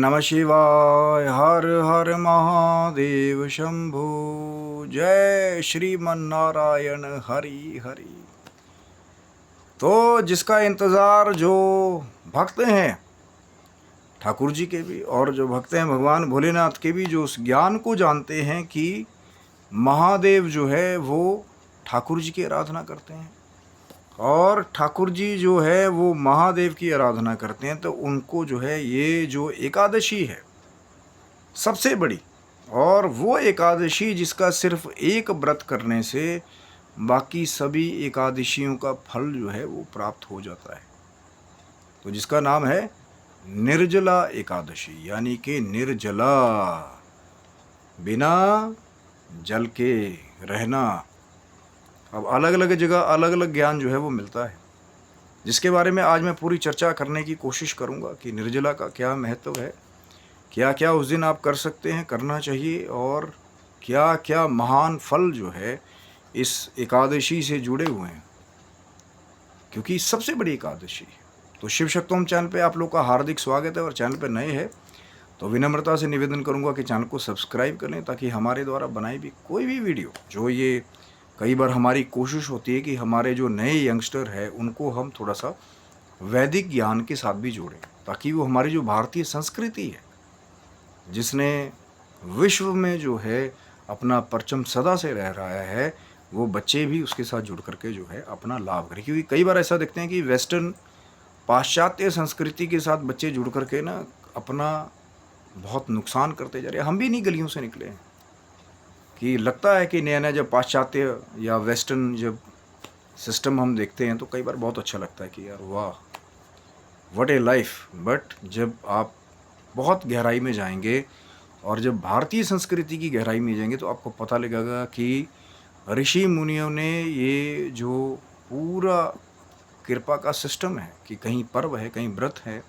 नमः शिवाय। हर हर महादेव शंभु। जय श्रीमन्नारायण हरि हरि। तो जिसका इंतज़ार जो भक्त हैं ठाकुर जी के भी, और जो भक्त हैं भगवान भोलेनाथ के भी, जो उस ज्ञान को जानते हैं कि महादेव जो है वो ठाकुर जी की आराधना करते हैं और ठाकुर जी जो है वो महादेव की आराधना करते हैं, तो उनको जो है ये जो एकादशी है सबसे बड़ी, और वो एकादशी जिसका सिर्फ एक व्रत करने से बाकी सभी एकादशियों का फल जो है वो प्राप्त हो जाता है, तो जिसका नाम है निर्जला एकादशी, यानी कि निर्जला, बिना जल के रहना। अब अलग अलग जगह अलग अलग ज्ञान जो है वो मिलता है, जिसके बारे में आज मैं पूरी चर्चा करने की कोशिश करूंगा कि निर्जला का क्या महत्व है, क्या क्या उस दिन आप कर सकते हैं, करना चाहिए, और क्या क्या महान फल जो है इस एकादशी से जुड़े हुए हैं, क्योंकि सबसे बड़ी एकादशी है। तो शिव शक्तोम चैनल पे आप लोग का हार्दिक स्वागत है, और चैनल पे नए हैं तो विनम्रता से निवेदन करूंगा कि चैनल को सब्सक्राइब कर लें, ताकि हमारे द्वारा बनाई भी कोई भी वीडियो, जो ये कई बार हमारी कोशिश होती है कि हमारे जो नए यंगस्टर है उनको हम थोड़ा सा वैदिक ज्ञान के साथ भी जोड़ें, ताकि वो हमारी जो भारतीय संस्कृति है जिसने विश्व में जो है अपना परचम सदा से रह रहा है, वो बच्चे भी उसके साथ जुड़ करके जो है अपना लाभ करें। क्योंकि कई बार ऐसा देखते हैं कि वेस्टर्न पाश्चात्य संस्कृति के साथ बच्चे जुड़ करके ना अपना बहुत नुकसान करते जा रहे हैं। हम भी नहीं गलियों से निकले हैं कि लगता है कि नया नया जब पाश्चात्य या वेस्टर्न जब सिस्टम हम देखते हैं तो कई बार बहुत अच्छा लगता है कि यार वाह, व्हाट ए लाइफ। बट जब आप बहुत गहराई में जाएंगे और जब भारतीय संस्कृति की गहराई में जाएंगे तो आपको पता लगेगा कि ऋषि मुनियों ने ये जो पूरा कृपा का सिस्टम है कि कहीं पर्व है, कहीं व्रत है,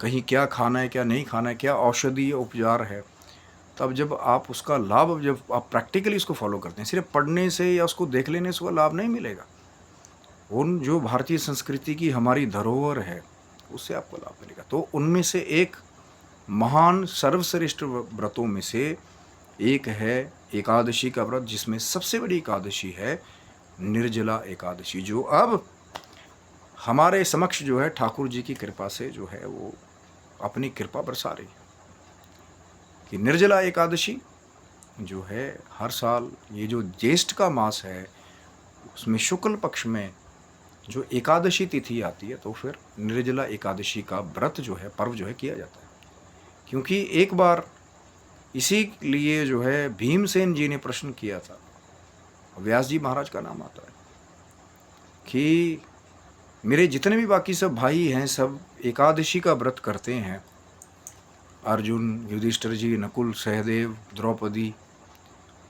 कहीं क्या खाना है क्या नहीं खाना है, क्या औषधीय उपचार है, तब जब आप उसका लाभ, जब आप प्रैक्टिकली इसको फॉलो करते हैं, सिर्फ पढ़ने से या उसको देख लेने से वो लाभ नहीं मिलेगा। उन जो भारतीय संस्कृति की हमारी धरोहर है उससे आपको लाभ मिलेगा। तो उनमें से एक महान सर्वश्रेष्ठ व्रतों में से एक है एकादशी का व्रत, जिसमें सबसे बड़ी एकादशी है निर्जला एकादशी, जो अब हमारे समक्ष जो है ठाकुर जी की कृपा से जो है वो अपनी कृपा बरसा रही है कि निर्जला एकादशी जो है हर साल, ये जो ज्येष्ठ का मास है उसमें शुक्ल पक्ष में जो एकादशी तिथि आती है, तो फिर निर्जला एकादशी का व्रत जो है, पर्व जो है किया जाता है। क्योंकि एक बार इसी लिए जो है भीमसेन जी ने प्रश्न किया था, व्यास जी महाराज का नाम आता है, कि मेरे जितने भी बाकी सब भाई हैं सब एकादशी का व्रत करते हैं, अर्जुन, युधिष्ठिर जी, नकुल, सहदेव, द्रौपदी,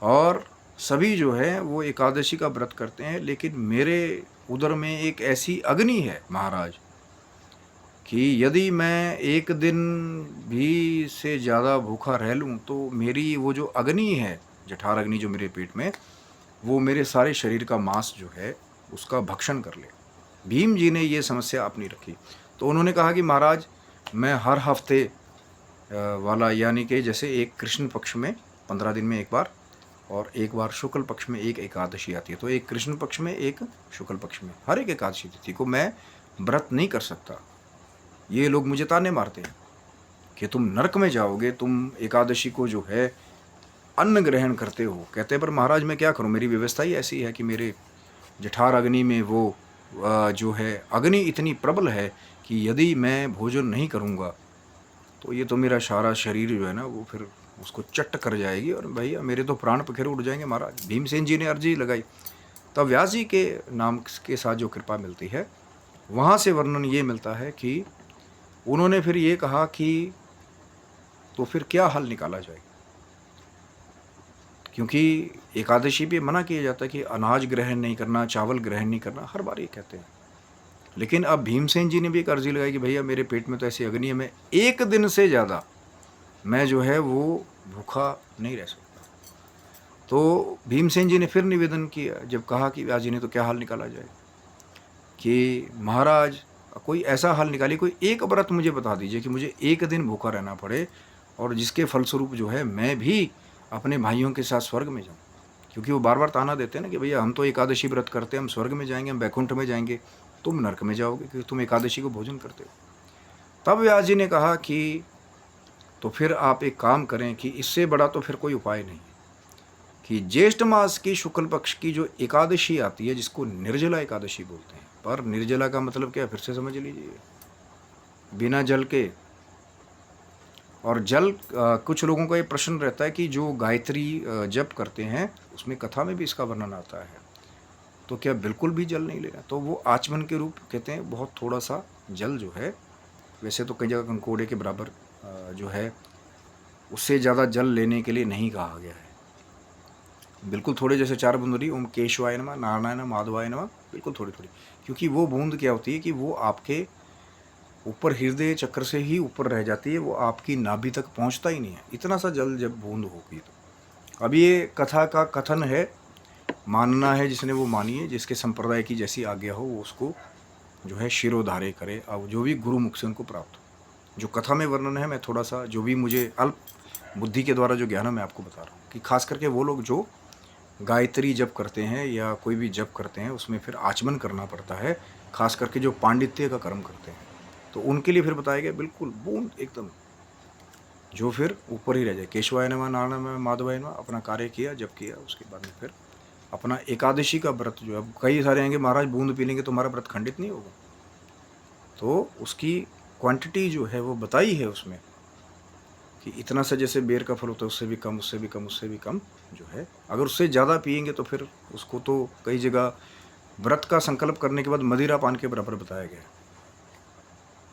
और सभी जो है वो एकादशी का व्रत करते हैं, लेकिन मेरे उदर में एक ऐसी अग्नि है महाराज कि यदि मैं एक दिन भी से ज़्यादा भूखा रह लूँ तो मेरी वो जो अग्नि है, जठार अग्नि जो मेरे पेट में, वो मेरे सारे शरीर का मांस जो है उसका भक्षण कर ले। भीम जी ने ये समस्या अपनी रखी, तो उन्होंने कहा कि महाराज मैं हर हफ्ते वाला, यानी कि जैसे एक कृष्ण पक्ष में 15 दिन में एक बार, और एक बार शुक्ल पक्ष में एक एकादशी आती है, तो एक कृष्ण पक्ष में एक शुक्ल पक्ष में, हर एक एकादशी तिथि को मैं व्रत नहीं कर सकता। ये लोग मुझे ताने मारते हैं कि तुम नरक में जाओगे, तुम एकादशी को जो है अन्न ग्रहण करते हो। कहते हैं पर महाराज मैं क्या करूं, मेरी व्यवस्था ही ऐसी है कि मेरे जठार अग्नि में वो जो है अग्नि इतनी प्रबल है कि यदि मैं भोजन नहीं करूंगा तो ये तो मेरा सारा शरीर जो है ना वो फिर उसको चट्ट कर जाएगी, और भैया मेरे तो प्राण पखेरु उड़ जाएंगे। महाराज भीमसेन जी ने अर्जी लगाई, तब व्यास जी के नाम के साथ जो कृपा मिलती है वहाँ से वर्णन ये मिलता है कि उन्होंने फिर ये कहा कि तो फिर क्या हल निकाला जाए, क्योंकि एकादशी पे मना किया जाता है कि अनाज ग्रहण नहीं करना, चावल ग्रहण नहीं करना, हर बार ये कहते हैं। लेकिन अब भीमसेन जी ने भी एक अर्जी लगाई कि भैया मेरे पेट में तो ऐसी अग्नि है, मैं एक दिन से ज़्यादा मैं जो है वो भूखा नहीं रह सकता। तो भीमसेन जी ने फिर निवेदन किया, जब कहा कि व्यास जी ने तो क्या हल निकाला जाए, कि महाराज कोई ऐसा हल निकालिए, कोई एक व्रत मुझे बता दीजिए कि मुझे एक दिन भूखा रहना पड़े और जिसके फलस्वरूप जो है मैं भी अपने भाइयों के साथ स्वर्ग में जाऊँ। क्योंकि वो बार बार ताना देते हैं ना कि भैया हम तो एकादशी व्रत करते हैं, हम स्वर्ग में जाएंगे, हम बैकुंठ में जाएंगे, तुम नरक में जाओगे क्योंकि तुम एकादशी को भोजन करते हो। तब व्यास जी ने कहा कि तो फिर आप एक काम करें कि इससे बड़ा तो फिर कोई उपाय नहीं कि ज्येष्ठ मास की शुक्ल पक्ष की जो एकादशी आती है, जिसको निर्जला एकादशी बोलते हैं। पर निर्जला का मतलब क्या है, फिर से समझ लीजिए, बिना जल के। और जल कुछ लोगों का ये प्रश्न रहता है कि जो गायत्री जप करते हैं उसमें कथा में भी इसका वर्णन आता है, तो क्या बिल्कुल भी जल नहीं लेना? तो वो आचमन के रूप कहते हैं, बहुत थोड़ा सा जल जो है, वैसे तो कई जगह कंकोड़े के बराबर जो है उससे ज़्यादा जल लेने के लिए नहीं कहा गया है। बिल्कुल थोड़े, जैसे 4 बूंदरी ओम केशवाय नमः, नारायण नमः, माधवाय नमः, बिल्कुल थोड़ी थोड़ी। क्योंकि वो बूंद क्या होती है कि वो आपके ऊपर हृदय चक्र से ही ऊपर रह जाती है, वो आपकी नाभि तक पहुंचता ही नहीं है। इतना सा जल जब बूंद होगी तो अब ये कथा का कथन है, मानना है जिसने वो मानिए, जिसके संप्रदाय की जैसी आज्ञा हो वो उसको जो है शिरोधार्य करे, अब जो भी गुरु मुख से उनको प्राप्त हो। जो कथा में वर्णन है मैं थोड़ा सा, जो भी मुझे अल्प बुद्धि के द्वारा जो ज्ञान है मैं आपको बता रहा हूँ कि खास करके वो लोग जो गायत्री जप करते हैं या कोई भी जप करते हैं उसमें फिर आचमन करना पड़ता है, खास करके जो पांडित्य का कर्म करते हैं, तो उनके लिए फिर बताया गया बिल्कुल बूंद एकदम जो फिर ऊपर ही रह जाए। केशवाय नमः, नारायण नमः, माधवाय नमः, अपना कार्य किया, जप किया, उसके बाद में फिर अपना एकादशी का व्रत जो है, अब कई सारे आएंगे महाराज बूंद पी लेंगे तो हमारा व्रत खंडित नहीं होगा, तो उसकी क्वांटिटी जो है वो बताई है उसमें कि इतना सा, जैसे बेर का फल होता है उससे भी कम, उससे भी कम, उससे भी कम जो है। अगर उससे ज़्यादा पिएंगे तो फिर उसको तो कई जगह व्रत का संकल्प करने के बाद मदिरा पान के बराबर बताया गया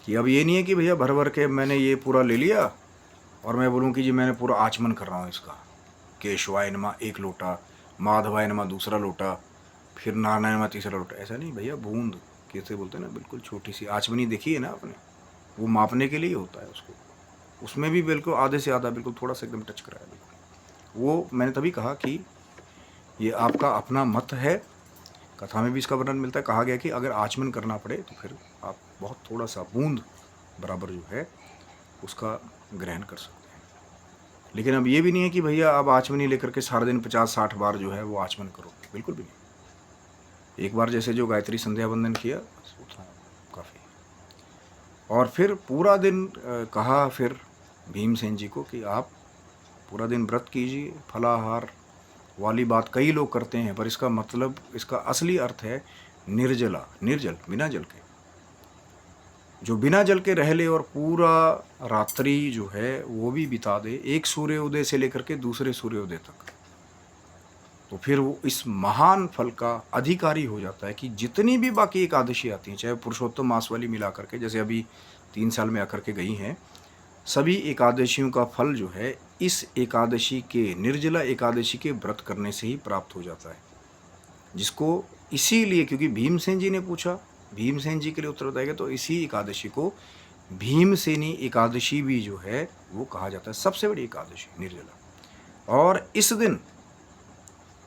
कि अब ये नहीं है कि भैया भर भर के मैंने ये पूरा ले लिया और मैं बोलूँ कि जी मैंने पूरा आचमन कर रहा हूँ इसका, केशवाय नमः 1 लोटा, माधवाय नमः 2 लोटा, फिर नारायण नमः 3 लोटा, ऐसा नहीं भैया। बूंद कैसे बोलते हैं ना, बिल्कुल छोटी सी आचमनी देखी है ना आपने, वो मापने के लिए होता है उसको, उसमें भी बिल्कुल आधे से आधा, बिल्कुल थोड़ा सा एकदम टच कराया बिल्कुल। वो मैंने तभी कहा कि ये आपका अपना मत है, कथा में भी इसका वर्णन मिलता है, कहा गया कि अगर आचमन करना पड़े तो फिर आप बहुत थोड़ा सा बूंद बराबर जो है उसका ग्रहण कर सकते हैं। लेकिन अब ये भी नहीं है कि भैया आप आचमनी लेकर के सारा दिन 50-60 बार जो है वो आचमन करो, बिल्कुल भी नहीं। एक बार जैसे जो गायत्री संध्या वंदन किया उतना काफ़ी। और फिर पूरा दिन कहा फिर भीमसेन जी को कि आप पूरा दिन व्रत कीजिए, फलाहार वाली बात कई लोग करते हैं, पर इसका मतलब, इसका असली अर्थ है निर्जला, निर्जल, बिना जल के, जो बिना जल के रह ले और पूरा रात्रि जो है वो भी बिता दे, एक सूर्योदय से लेकर के दूसरे सूर्योदय तक, तो फिर वो इस महान फल का अधिकारी हो जाता है कि जितनी भी बाकी एकादशी आती हैं, चाहे पुरुषोत्तम मास वाली मिला करके, जैसे अभी 3 साल में आकर के गई हैं, सभी एकादशियों का फल जो है इस एकादशी के, निर्जला एकादशी के व्रत करने से ही प्राप्त हो जाता है। जिसको इसीलिए, क्योंकि भीमसेन जी ने पूछा, भीमसेन जी के लिए उत्तर बताएगा, तो इसी एकादशी को भीमसेनी एकादशी भी जो है वो कहा जाता है, सबसे बड़ी एकादशी निर्जला। और इस दिन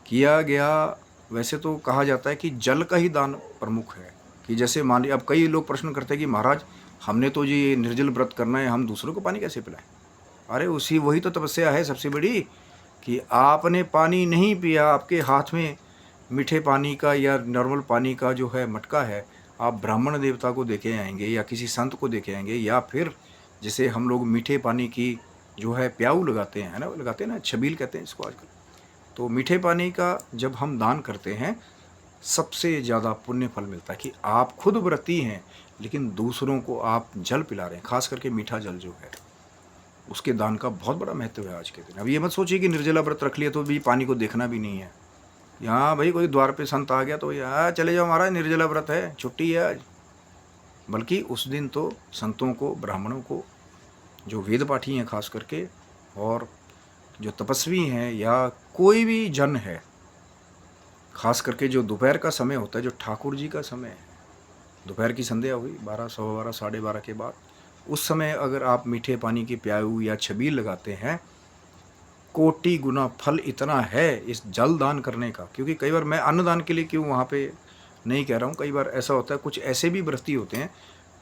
किया गया, वैसे तो कहा जाता है कि जल का ही दान प्रमुख है, कि जैसे मान लीजिए अब कई लोग प्रश्न करते हैं कि महाराज हमने तो जी निर्जल व्रत करना है, हम दूसरों को पानी कैसे पिलाएं? अरे उसी, वही तो तपस्या है सबसे बड़ी, कि आपने पानी नहीं पिया, आपके हाथ में मीठे पानी का या नॉर्मल पानी का जो है मटका है, आप ब्राह्मण देवता को देके आएंगे या किसी संत को देके आएंगे, या फिर जैसे हम लोग मीठे पानी की जो है प्याऊ लगाते हैं, है ना, लगाते हैं ना, छबील कहते हैं इसको आजकल। तो मीठे पानी का जब हम दान करते हैं सबसे ज़्यादा पुण्य फल मिलता है, कि आप खुद व्रती हैं लेकिन दूसरों को आप जल पिला रहे हैं, खास करके मीठा जल जो है उसके दान का बहुत बड़ा महत्व है आज के दिन। अब ये मत सोचिए कि निर्जला व्रत रख लिया तो भी पानी को देखना भी नहीं है, यहाँ भाई कोई द्वार पे संत आ गया तो यार चले जाओ महाराज निर्जला व्रत है, छुट्टी है आज। बल्कि उस दिन तो संतों को, ब्राह्मणों को, जो वेद पाठी हैं खास करके, और जो तपस्वी हैं या कोई भी जन है, खास करके जो दोपहर का समय होता है, जो ठाकुर जी का समय है, दोपहर की संध्या हुई 12, 12:15, 12:30 के बाद, उस समय अगर आप मीठे पानी की प्याऊ या छबील लगाते हैं, कोटि गुना फल इतना है इस जल दान करने का। क्योंकि कई बार मैं अन्नदान के लिए क्यों वहाँ पे नहीं कह रहा हूँ, कई बार ऐसा होता है कुछ ऐसे भी व्रती होते हैं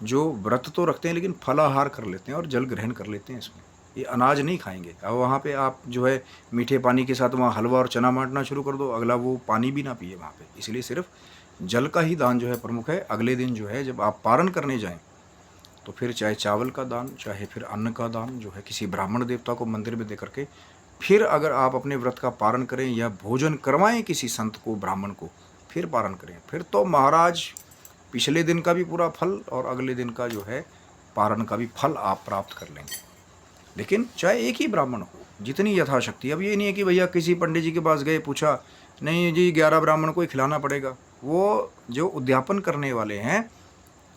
जो व्रत तो रखते हैं लेकिन फलाहार कर लेते हैं और जल ग्रहण कर लेते हैं इसमें, ये अनाज नहीं खाएंगे। अब वहाँ पे आप जो है मीठे पानी के साथ वहाँ हलवा और चना बांटना शुरू कर दो, अगला वो पानी भी ना पिए वहाँ पे। इसलिए सिर्फ जल का ही दान जो है प्रमुख है। अगले दिन जो है जब आप पारण करने जाएं तो फिर चाहे चावल का दान, चाहे फिर अन्न का दान जो है किसी ब्राह्मण देवता को मंदिर में दे करके, फिर अगर आप अपने व्रत का पारण करें या भोजन करवाएं किसी संत को, ब्राह्मण को, फिर पारण करें, फिर तो महाराज पिछले दिन का भी पूरा फल और अगले दिन का जो है पारण का भी फल आप प्राप्त कर लेंगे। लेकिन चाहे एक ही ब्राह्मण हो, जितनी यथाशक्ति। अब ये नहीं है कि भैया किसी पंडित जी के पास गए, पूछा, नहीं जी 11 ब्राह्मण को ही खिलाना पड़ेगा। वो जो उद्यापन करने वाले हैं,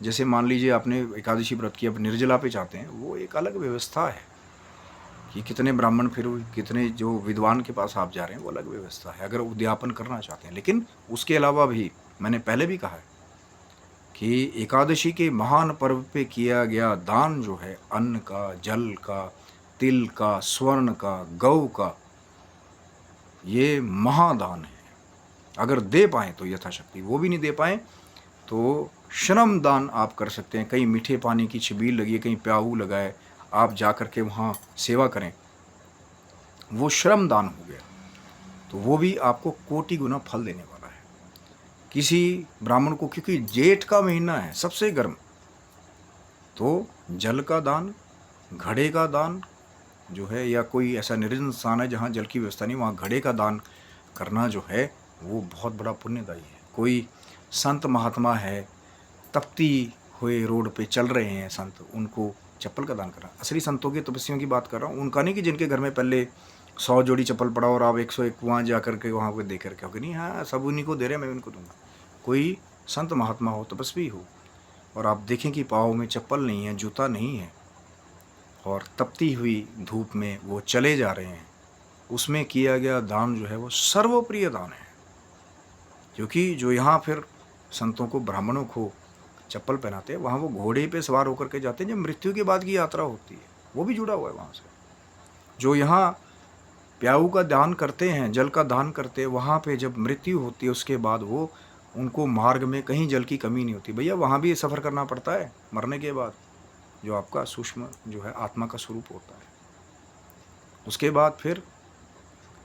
जैसे मान लीजिए आपने एकादशी व्रत की, अब निर्जला पे चाहते हैं, वो एक अलग व्यवस्था है कि कितने ब्राह्मण, फिर कितने जो विद्वान के पास आप जा रहे हैं, वो अलग व्यवस्था है अगर उद्यापन करना चाहते हैं। लेकिन उसके अलावा भी मैंने पहले भी कहा है कि एकादशी के महान पर्व पे किया गया दान जो है, अन्न का, जल का, तिल का, स्वर्ण का, गौ का, ये महादान है। अगर दे पाएँ तो यथाशक्ति, वो भी नहीं दे पाएँ तो श्रम दान आप कर सकते हैं। कहीं मीठे पानी की छबील लगी है, कहीं प्याऊ लगाए, आप जा कर के वहाँ सेवा करें, वो श्रम दान हो गया, तो वो भी आपको कोटि गुना फल देने वाला है। किसी ब्राह्मण को, क्योंकि जेठ का महीना है सबसे गर्म, तो जल का दान, घड़े का दान जो है, या कोई ऐसा निर्जन स्थान है जहाँ जल की व्यवस्था नहीं, वहाँ घड़े का दान करना जो है वो बहुत बड़ा पुण्यदायी है। कोई संत महात्मा है, तपती हुए रोड पे चल रहे हैं संत, उनको चप्पल का दान करना। असली संतों की, तपस्वियों की बात कर रहा हूँ, उनका नहीं कि जिनके घर में पहले 100 जोड़ी चप्पल पड़ा और आप 101 वहाँ जा करके वहाँ पे दे करके आओगे, नहीं, हाँ सब उन्हीं को दे रहे हैं, मैं उनको दूंगा। कोई संत महात्मा हो, तपस्वी हो, और आप देखें कि पाँव में चप्पल नहीं है, जूता नहीं है, और तपती हुई धूप में वो चले जा रहे हैं, उसमें किया गया दान जो है वो सर्वप्रिय दान है। क्योंकि जो यहाँ फिर संतों को, ब्राह्मणों को चप्पल पहनाते हैं, वहाँ वो घोड़े पे सवार होकर के जाते हैं, जब मृत्यु के बाद की यात्रा होती है, वो भी जुड़ा हुआ है वहाँ से। जो यहाँ प्याऊ का दान करते हैं, जल का दान करते हैं, वहाँ पे जब मृत्यु होती है उसके बाद वो, उनको मार्ग में कहीं जल की कमी नहीं होती। भैया वहाँ भी सफ़र करना पड़ता है मरने के बाद, जो आपका सूक्ष्म जो है आत्मा का स्वरूप होता है। उसके बाद फिर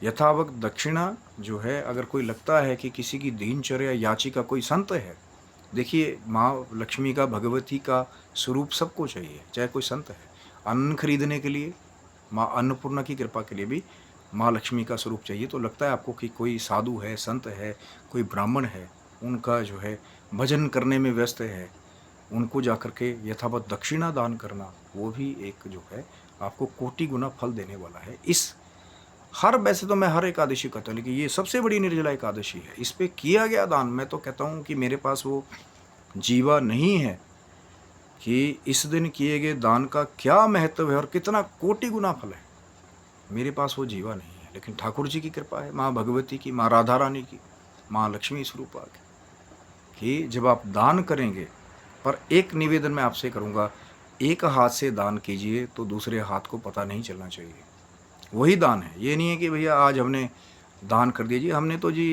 यथावत दक्षिणा जो है, अगर कोई लगता है कि किसी की दिनचर्या याचिका, कोई संत है, देखिए माँ लक्ष्मी का, भगवती का स्वरूप सबको चाहिए, चाहे कोई संत है। अन्न खरीदने के लिए, माँ अन्नपूर्णा की कृपा के लिए भी माँ लक्ष्मी का स्वरूप चाहिए। तो लगता है आपको कि कोई साधु है, संत है, कोई ब्राह्मण है, उनका जो है भजन करने में व्यस्त है, उनको जाकर के यथावत दक्षिणा दान करना, वो भी एक जो है आपको कोटि गुना फल देने वाला है। इस वैसे तो मैं हर एकादशी कहता हूँ, लेकिन ये सबसे बड़ी निर्जला एकादशी है, इस पे किया गया दान, मैं तो कहता हूँ कि मेरे पास वो जीवा नहीं है कि इस दिन किए गए दान का क्या महत्व है और कितना कोटि गुना फल है, मेरे पास वो जीवा नहीं है। लेकिन ठाकुर जी की कृपा है, माँ भगवती की, माँ राधा रानी की, माँ लक्ष्मी स्वरूपा की, कि जब आप दान करेंगे, पर एक निवेदन मैं आपसे करूँगा, एक हाथ से दान कीजिए तो दूसरे हाथ को पता नहीं चलना चाहिए, वही दान है। ये नहीं है कि भैया आज हमने दान कर दिया जी, हमने तो जी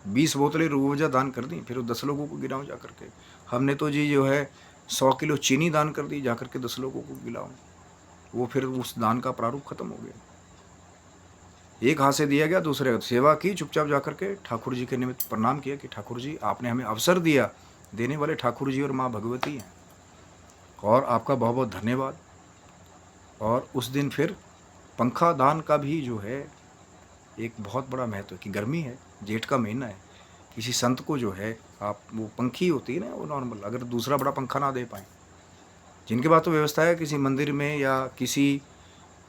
20 बोतलें रूह दान कर दी, फिर 10 लोगों को गिराऊँ जा करके, हमने तो जी जो है 100 किलो चीनी दान कर दी, जा करके 10 लोगों को गिलाऊँ, वो फिर उस दान का प्रारूप खत्म हो गया। एक हाथ से दिया गया, दूसरे हाथ सेवा की, चुपचाप जा करके ठाकुर जी के निमित्त प्रणाम किया कि ठाकुर जी आपने हमें अवसर दिया, देने वाले ठाकुर जी और माँ भगवती हैं, और आपका बहुत बहुत धन्यवाद। और उस दिन फिर पंखा दान का भी जो है एक बहुत बड़ा महत्व है कि गर्मी है, जेठ का महीना है, किसी संत को जो है आप, वो पंखी होती है ना, वो नॉर्मल, अगर दूसरा बड़ा पंखा ना दे पाएँ, जिनके पास तो व्यवस्था है किसी मंदिर में या किसी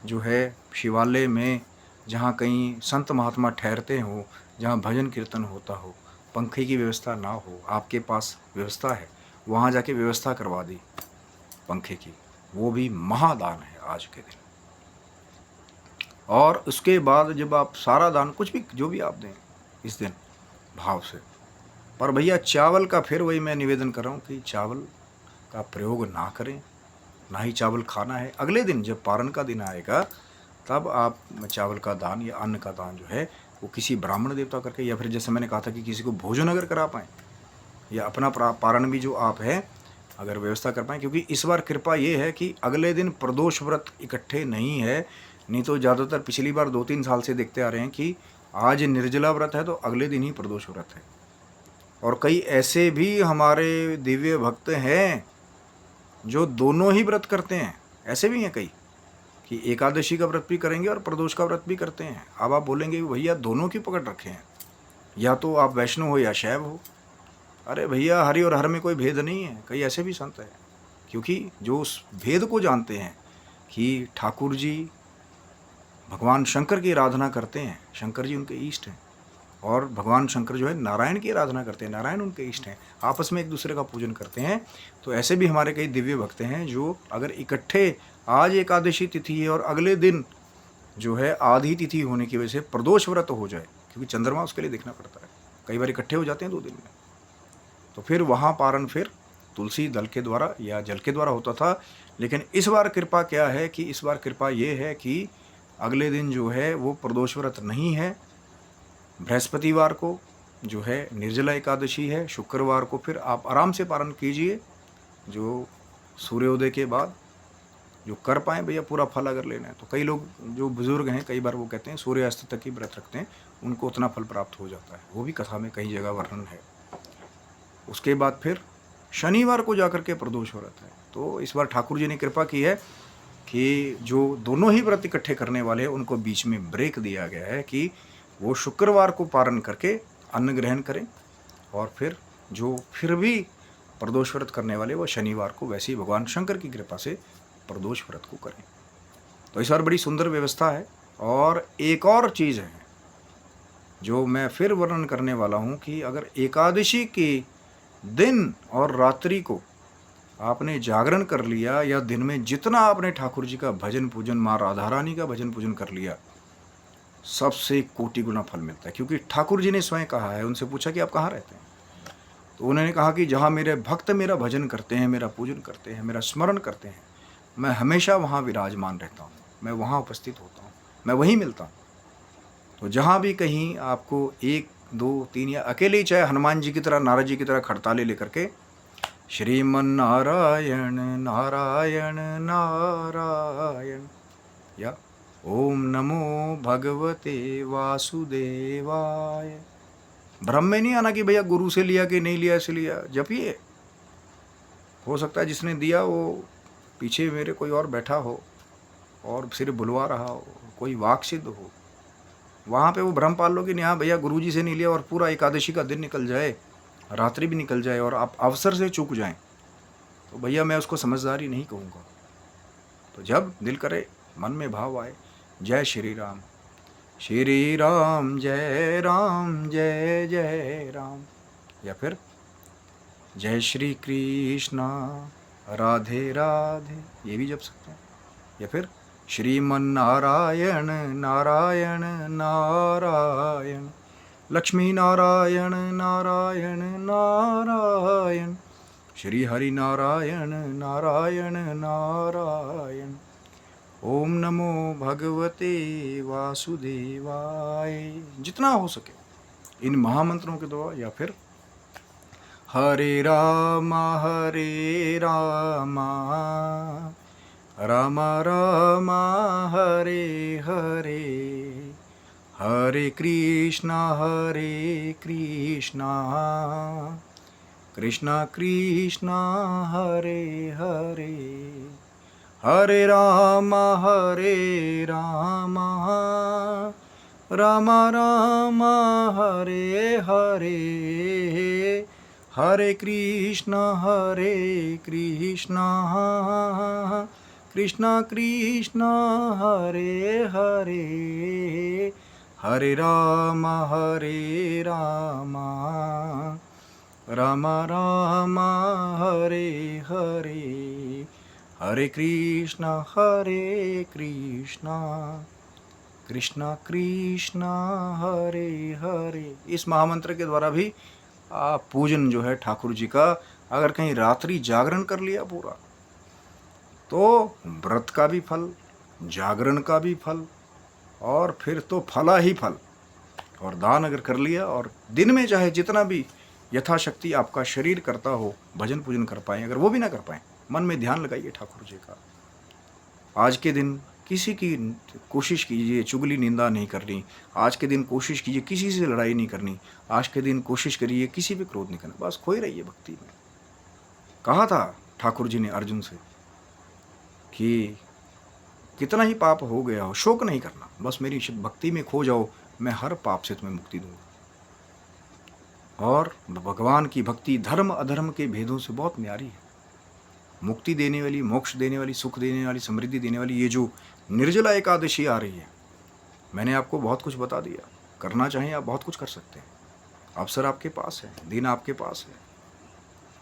जो है शिवालय में, जहाँ कहीं संत महात्मा ठहरते हो, जहाँ भजन कीर्तन होता हो, पंखे की व्यवस्था ना हो, आपके पास व्यवस्था है, वहाँ जाके व्यवस्था करवा दी पंखे की, वो भी महादान है आज के दिन। और उसके बाद जब आप सारा दान, कुछ भी जो भी आप दें इस दिन भाव से, पर भैया चावल का फिर वही मैं निवेदन कर रहा हूँ कि चावल का प्रयोग ना करें, ना ही चावल खाना है। अगले दिन जब पारण का दिन आएगा तब आप चावल का दान या अन्न का दान जो है वो किसी ब्राह्मण देवता करके, या फिर जैसे मैंने कहा था कि किसी को भोजन अगर करा पाएँ, या अपना पारण भी जो आप है अगर व्यवस्था कर पाएँ, क्योंकि इस बार कृपा ये है कि अगले दिन प्रदोष व्रत इकट्ठे नहीं है। नहीं तो ज़्यादातर पिछली बार 2-3 साल से देखते आ रहे हैं कि आज निर्जला व्रत है तो अगले दिन ही प्रदोष व्रत है। और कई ऐसे भी हमारे दिव्य भक्त हैं जो दोनों ही व्रत करते हैं, ऐसे भी हैं कई कि एकादशी का व्रत भी करेंगे और प्रदोष का व्रत भी करते हैं। अब आप बोलेंगे भैया दोनों की पकड़ रखे हैं, या तो आप वैष्णव हो या शैव हो। अरे भैया हरि और हर में कोई भेद नहीं है, कई ऐसे भी संत हैं, क्योंकि जो उस भेद को जानते हैं कि ठाकुर जी भगवान शंकर की आराधना करते हैं, शंकर जी उनके इष्ट हैं, और भगवान शंकर जो है नारायण की आराधना करते हैं, नारायण उनके इष्ट हैं, आपस में एक दूसरे का पूजन करते हैं। तो ऐसे भी हमारे कई दिव्य भक्त हैं जो अगर इकट्ठे आज एकादशी तिथि है और अगले दिन जो है आधी तिथि होने की वजह से प्रदोष व्रत हो जाए, क्योंकि चंद्रमा उसके लिए देखना पड़ता है, कई बार इकट्ठे हो जाते हैं 2 दिन में, तो फिर वहाँ पारण फिर तुलसी दल के द्वारा या जल के द्वारा होता था। लेकिन इस बार कृपा क्या है कि इस बार कृपा ये है कि अगले दिन जो है वो प्रदोष व्रत नहीं है, बृहस्पतिवार को जो है निर्जला एकादशी है, शुक्रवार को फिर आप आराम से पारण कीजिए, जो सूर्योदय के बाद जो कर पाएँ भैया पूरा फल अगर लेना है तो। कई लोग जो बुजुर्ग हैं कई बार वो कहते हैं सूर्यास्त तक ही व्रत रखते हैं, उनको उतना फल प्राप्त हो जाता है, वो भी कथा में कई जगह वर्णन है। उसके बाद फिर शनिवार को जाकर के प्रदोष व्रत है। तो इस बार ठाकुर जी ने कृपा की है कि जो दोनों ही व्रत इकट्ठे करने वाले हैं उनको बीच में ब्रेक दिया गया है कि वो शुक्रवार को पारण करके अन्न ग्रहण करें, और फिर जो फिर भी प्रदोष व्रत करने वाले वो शनिवार को वैसे ही भगवान शंकर की कृपा से प्रदोष व्रत को करें। तो इस बार बड़ी सुंदर व्यवस्था है। और एक और चीज़ है जो मैं फिर वर्णन करने वाला हूँ कि अगर एकादशी के दिन और रात्रि को आपने जागरण कर लिया, या दिन में जितना आपने ठाकुर जी का भजन पूजन, माँ राधा रानी का भजन पूजन कर लिया, सबसे कोटि गुना फल मिलता है। क्योंकि ठाकुर जी ने स्वयं कहा है, उनसे पूछा कि आप कहाँ रहते हैं, तो उन्होंने कहा कि जहाँ मेरे भक्त मेरा भजन करते हैं, मेरा पूजन करते हैं, मेरा स्मरण करते हैं, मैं हमेशा वहाँ विराजमान रहता हूँ, मैं वहाँ उपस्थित होता हूँ, मैं वहीं मिलता हूँ। तो जहाँ भी कहीं आपको 1, 2, 3 या अकेले ही, चाहे हनुमान जी की तरह, नारद जी की तरह खड़ताले लेकर के श्रीमन नारायण नारायण नारायण, या ओम नमो भगवते वासुदेवाय, भ्रम में नहीं आना कि भैया गुरु से लिया कि नहीं लिया, ऐसे लिया, जपिए। हो सकता है जिसने दिया वो पीछे मेरे कोई और बैठा हो और सिर्फ बुलवा रहा हो, कोई वाक सिद्ध हो, वहाँ पे वो भ्रम पाल लो कि नहीं हाँ भैया गुरु जी से नहीं लिया, और पूरा एकादशी का दिन निकल जाए, रात्रि भी निकल जाए और आप अवसर से चूक जाएं, तो भैया मैं उसको समझदारी नहीं कहूँगा। तो जब दिल करे, मन में भाव आए, जय श्री राम, श्री राम जय राम जय जय राम, या फिर जय श्री कृष्णा राधे राधे, ये भी जप सकते हैं। या फिर श्रीमन नारायण नारायण नारायण, लक्ष्मी नारायण नारायण नारायण, श्री हरि नारायण नारायण नारायण, ओम नमो भगवते वासुदेवाय, जितना हो सके इन महामंत्रों के द्वारा। या फिर हरे राम राम राम हरे हरे, हरे कृष्णा कृष्णा कृष्णा हरे हरे, हरे राम राम राम हरे हरे, हरे कृष्णा कृष्णा कृष्णा हरे हरे, हरे राम राम राम हरे हरे, हरे कृष्णा कृष्णा कृष्णा हरे हरे। इस महामंत्र के द्वारा भी आप पूजन जो है ठाकुर जी का, अगर कहीं रात्रि जागरण कर लिया पूरा, तो व्रत का भी फल, जागरण का भी फल, और फिर तो फला ही फल। और दान अगर कर लिया, और दिन में चाहे जितना भी यथाशक्ति आपका शरीर करता हो, भजन पूजन कर पाएँ। अगर वो भी ना कर पाएँ, मन में ध्यान लगाइए ठाकुर जी का। आज के दिन किसी की कोशिश कीजिए चुगली निंदा नहीं करनी। आज के दिन कोशिश कीजिए किसी से लड़ाई नहीं करनी। आज के दिन कोशिश करिए किसी पे क्रोध नहीं करना। बस खोए रहिए भक्ति में। कहा था ठाकुर जी ने अर्जुन से कि कितना ही पाप हो गया हो, शोक नहीं करना, बस मेरी भक्ति में खो जाओ, मैं हर पाप से तुम्हें मुक्ति दूंगा। और भगवान की भक्ति धर्म अधर्म के भेदों से बहुत न्यारी है। मुक्ति देने वाली, मोक्ष देने वाली, सुख देने वाली, समृद्धि देने वाली ये जो निर्जला एकादशी आ रही है, मैंने आपको बहुत कुछ बता दिया। करना चाहिए आप बहुत कुछ कर सकते हैं। अवसर आपके पास है, दिन आपके पास है,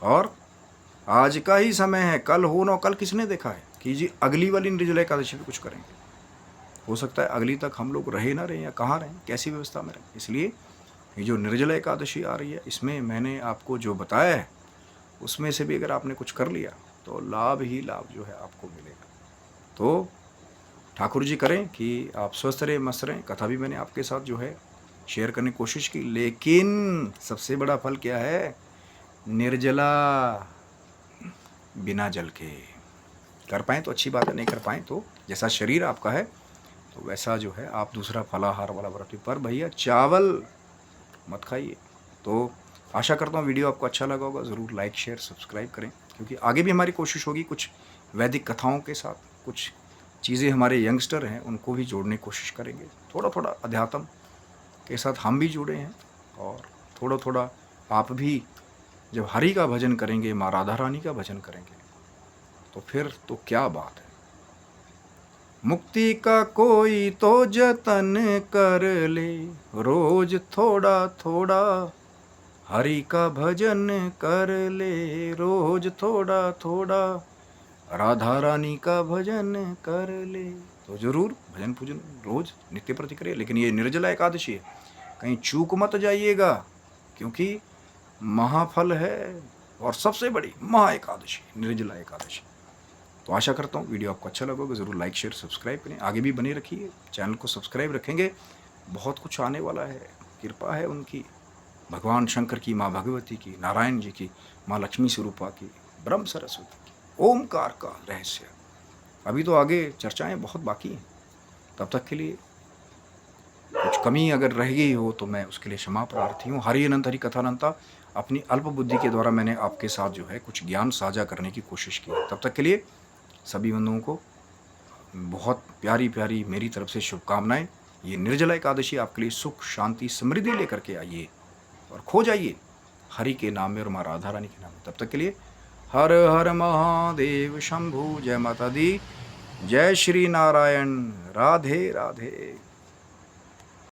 और आज का ही समय है। कल हो ना, कल किसने देखा है कि जी अगली वाली निर्जला एकादशी पे कुछ करेंगे। हो सकता है अगली तक हम लोग रहे ना रहें, या कहाँ रहें, कैसी व्यवस्था में रहें। इसलिए ये जो निर्जला एकादशी आ रही है, इसमें मैंने आपको जो बताया है उसमें से भी अगर आपने कुछ कर लिया तो लाभ ही लाभ जो है आपको मिलेगा। तो ठाकुर जी करें कि आप स्वस्थ रहें, मस्त रहें। कथा भी मैंने आपके साथ जो है शेयर करने की कोशिश की, लेकिन सबसे बड़ा फल क्या है? निर्जला, बिना जल के। कर पाएँ तो अच्छी बात है, नहीं कर पाएँ तो जैसा शरीर आपका है तो वैसा जो है आप दूसरा फलाहार वाला व्रत। पर भैया चावल मत खाइए। तो आशा करता हूँ वीडियो आपको अच्छा लगा होगा। ज़रूर लाइक शेयर सब्सक्राइब करें, क्योंकि आगे भी हमारी कोशिश होगी कुछ वैदिक कथाओं के साथ, कुछ चीज़ें हमारे यंगस्टर हैं उनको भी जोड़ने की कोशिश करेंगे। थोड़ा थोड़ा अध्यात्म के साथ हम भी जुड़े हैं, और थोड़ा थोड़ा आप भी जब हरि का भजन करेंगे, माँ राधा रानी का भजन करेंगे, तो फिर तो क्या बात है। मुक्ति का कोई तो जतन कर ले, रोज थोड़ा थोड़ा हरि का भजन कर ले, रोज थोड़ा थोड़ा राधा रानी का भजन कर ले। तो जरूर भजन पूजन रोज नित्य प्रति करिए। लेकिन ये निर्जला एकादशी है, कहीं चूक मत जाइएगा, क्योंकि महाफल है और सबसे बड़ी महा एकादशी निर्जला एकादशी। तो आशा करता हूँ वीडियो आपको अच्छा लगा होगा। ज़रूर लाइक शेयर सब्सक्राइब करें, आगे भी बने रखिए, चैनल को सब्सक्राइब रखेंगे। बहुत कुछ आने वाला है, कृपा है उनकी, भगवान शंकर की, माँ भगवती की, नारायण जी की, माँ लक्ष्मी स्वरूपा की, ब्रह्म सरस्वती की, ओमकार का रहस्य। अभी तो आगे चर्चाएं बहुत बाकी हैं। तब तक के लिए कुछ कमी अगर रह गई हो तो मैं उसके लिए क्षमा प्रार्थी हूँ। हरि अनंत हरि कथानंता। अपनी अल्प बुद्धि के द्वारा मैंने आपके साथ जो है कुछ ज्ञान साझा करने की कोशिश की। तब तक के लिए सभी बंधुओं को बहुत प्यारी प्यारी मेरी तरफ से शुभकामनाएं। ये निर्जला एकादशी आपके लिए सुख शांति समृद्धि लेकर के आइए, और खो जाइए हरि के नाम में और माँ राधा रानी के नाम में। तब तक के लिए हर हर महादेव शंभु। जय माता दी, जय श्री नारायण, राधे राधे।